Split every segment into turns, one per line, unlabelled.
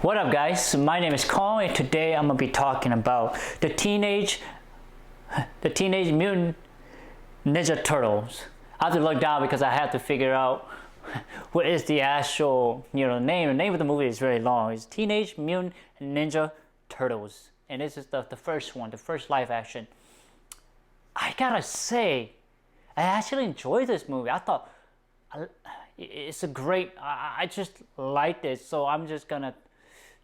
What up guys, my name is Kong and today I'm going to be talking about the Teenage Mutant Ninja Turtles. I have to look down because I have to figure out what is the actual name. The name of the movie is very long. It's Teenage Mutant Ninja Turtles. And this is the first one, the first live action. I gotta say, I actually enjoyed this movie. I thought it's a great, I just liked it. So I'm just gonna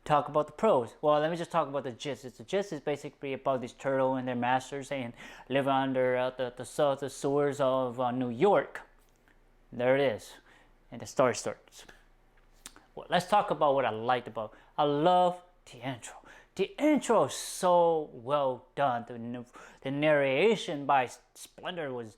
talk about the pros. Well, let me just talk about the gist. The gist is basically about these turtles and their masters and living under the sewers of New York. There it is, and the story starts. Well, let's talk about what I liked about. I love the intro. The intro is so well done. The narration by Splinter was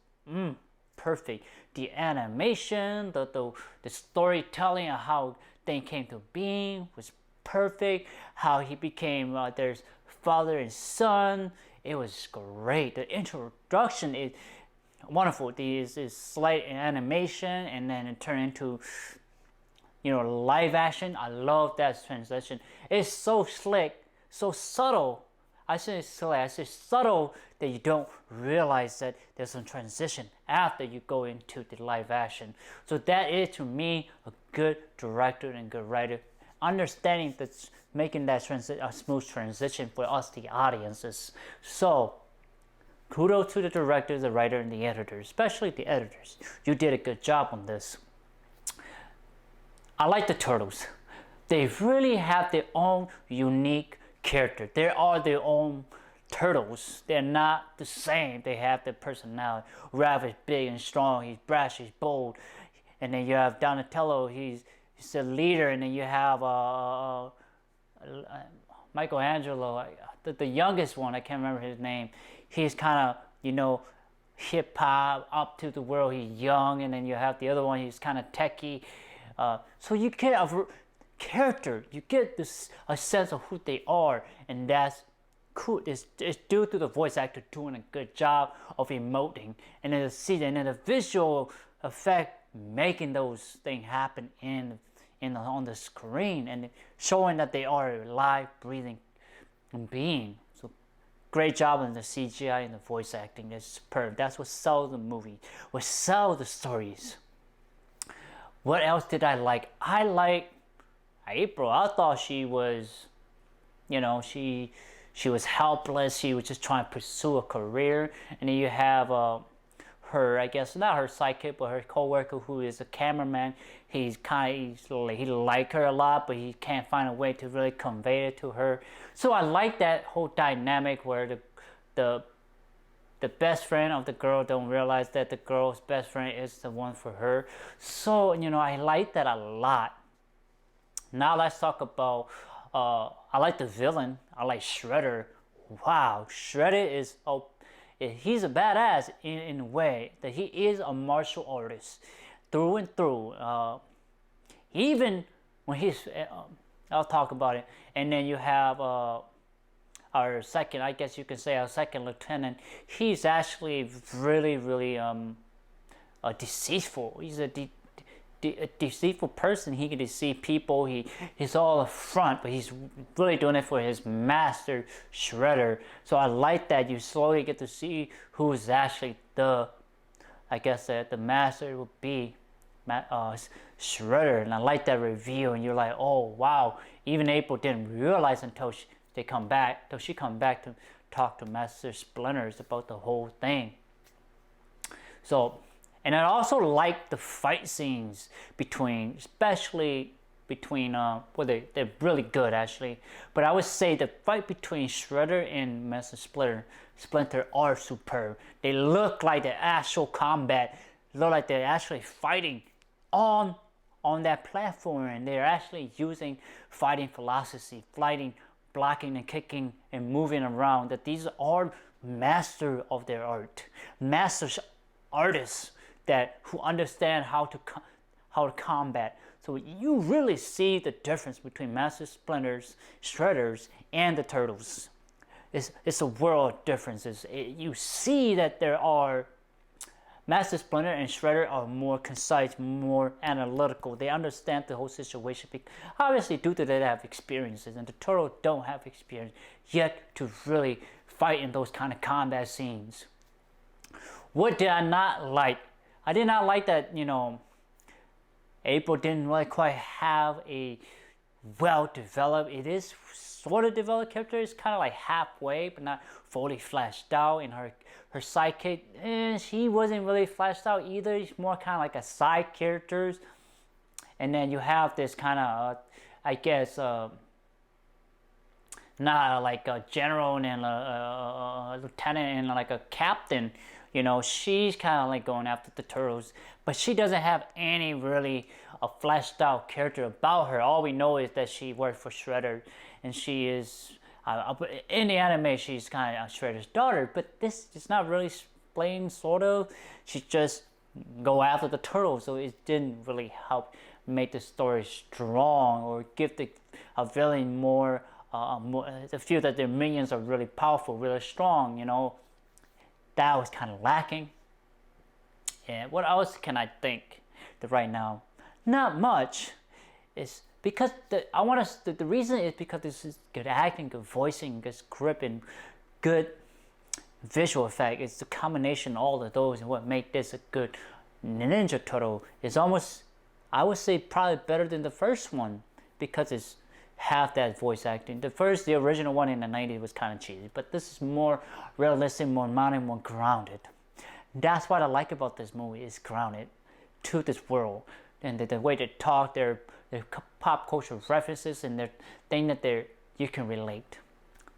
perfect. The animation, the storytelling of how things came to being was perfect. How he became their father and son, it was great. The introduction is wonderful. This slight animation and then it turned into live action. I love that transition. It's so slick, so subtle. I shouldn't say slick, I say subtle, that you don't realize that there's a transition after you go into the live action. So that is, to me, a good director and good writer, understanding that's making that a smooth transition for us, the audiences. So kudos to the director, the writer, and the editors, especially the editors. You did a good job on this. I like the turtles. They really have their own unique character. They are their own turtles. They're not the same. They have their personality. Raph is big and strong. He's brash. He's bold. And then you have Donatello. He's the leader. And then you have Michelangelo, the youngest one. I can't remember his name. He's kind of hip hop, up to the world. He's young. And then you have the other one. He's kind of techie. So you get a character, you get a sense of who they are, and that's cool. It's due to the voice actor doing a good job of emoting, and then the visual effect making those things happen on the screen and showing that they are a live, breathing being. So great job on the CGI and the voice acting. It's superb. That's what sells the movie, what sells the stories. What else did I like? I like April. I thought she was, she was helpless. She was just trying to pursue a career. And then you have her, I guess not her sidekick, but her co-worker who is a cameraman. He like her a lot, but he can't find a way to really convey it to her. So I like that whole dynamic where the best friend of the girl don't realize that the girl's best friend is the one for her. So I like that a lot. Now let's talk about, I like the villain. I like Shredder. Wow, Shredder is, he's a badass in a way that he is a martial artist through and through. Even when he's, I'll talk about it. And then you have our second, I guess you can say our second lieutenant. He's actually really, really deceitful. He's a deceitful person. He can deceive people. He's all up front, but he's really doing it for his master, Shredder. So I like that you slowly get to see who is actually the master would be Shredder. And I like that reveal. And you're like, oh wow. Even April didn't realize until she come back to talk to Master Splinters about the whole thing. So. And I also like the fight scenes especially between, they're really good actually. But I would say the fight between Shredder and Master Splinter are superb. They look like the actual combat, look like they're actually fighting on that platform, and they're actually using fighting philosophy, blocking and kicking and moving around. That these are masters of their art, masters, artists who understand how to combat. So you really see the difference between Master Splinters, Shredders, and the Turtles. It's a world of differences. You see that there are Master Splinter and Shredder are more concise, more analytical. They understand the whole situation. Obviously, due to they have experiences, and the Turtles don't have experience yet to really fight in those kind of combat scenes. What did I not like? I did not like that, April didn't really quite have a well-developed, it is sort of developed character. It's kind of like halfway, but not fully fleshed out. And her sidekick, she wasn't really fleshed out either. She's more kind of like a side character. And then you have this kind of, I guess, not like a general and a lieutenant and like a captain. She's kind of like going after the Turtles, but she doesn't have any really a fleshed out character about her. All we know is that she worked for Shredder, and she is in the anime she's kind of Shredder's daughter. But this is not really explained, sort of. She just go after the Turtles, so it didn't really help make the story strong or give a villain more the feel that their minions are really powerful, really strong. That was kind of lacking. And what else can I think that right now? Not much. It's because the reason is because this is good acting, good voicing, good script, and good visual effect. It's the combination of all of those and what make this a good Ninja Turtle. It's almost, I would say, probably better than the first one because it's half that voice acting. The original one in the 90s was kind of cheesy, but this is more realistic, more modern, more grounded. That's what I like about this movie. It's grounded to this world, and the way they talk, their pop culture references, and their thing that you can relate.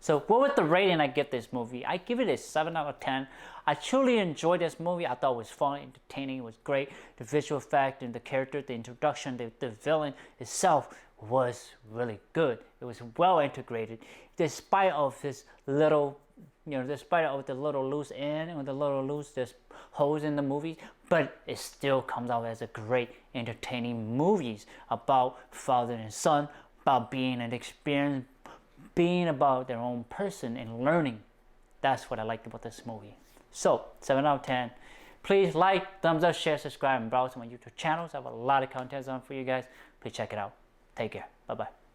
So what was the rating I give this movie? I give it a 7 out of 10. I truly enjoyed this movie. I thought it was fun, entertaining, it was great. The visual effect and the character, the introduction, the villain itself was really good. It was well integrated, despite of this little, despite of the little loose end and the little loose there's holes in the movie, but it still comes out as a great, entertaining movies about father and son, about being an experience, being about their own person and learning. That's what I liked about this movie. So 7 out of 10. Please like, thumbs up, share, subscribe, and browse my YouTube channels. I have a lot of content on for you guys. Please check it out. Take care. Bye-bye.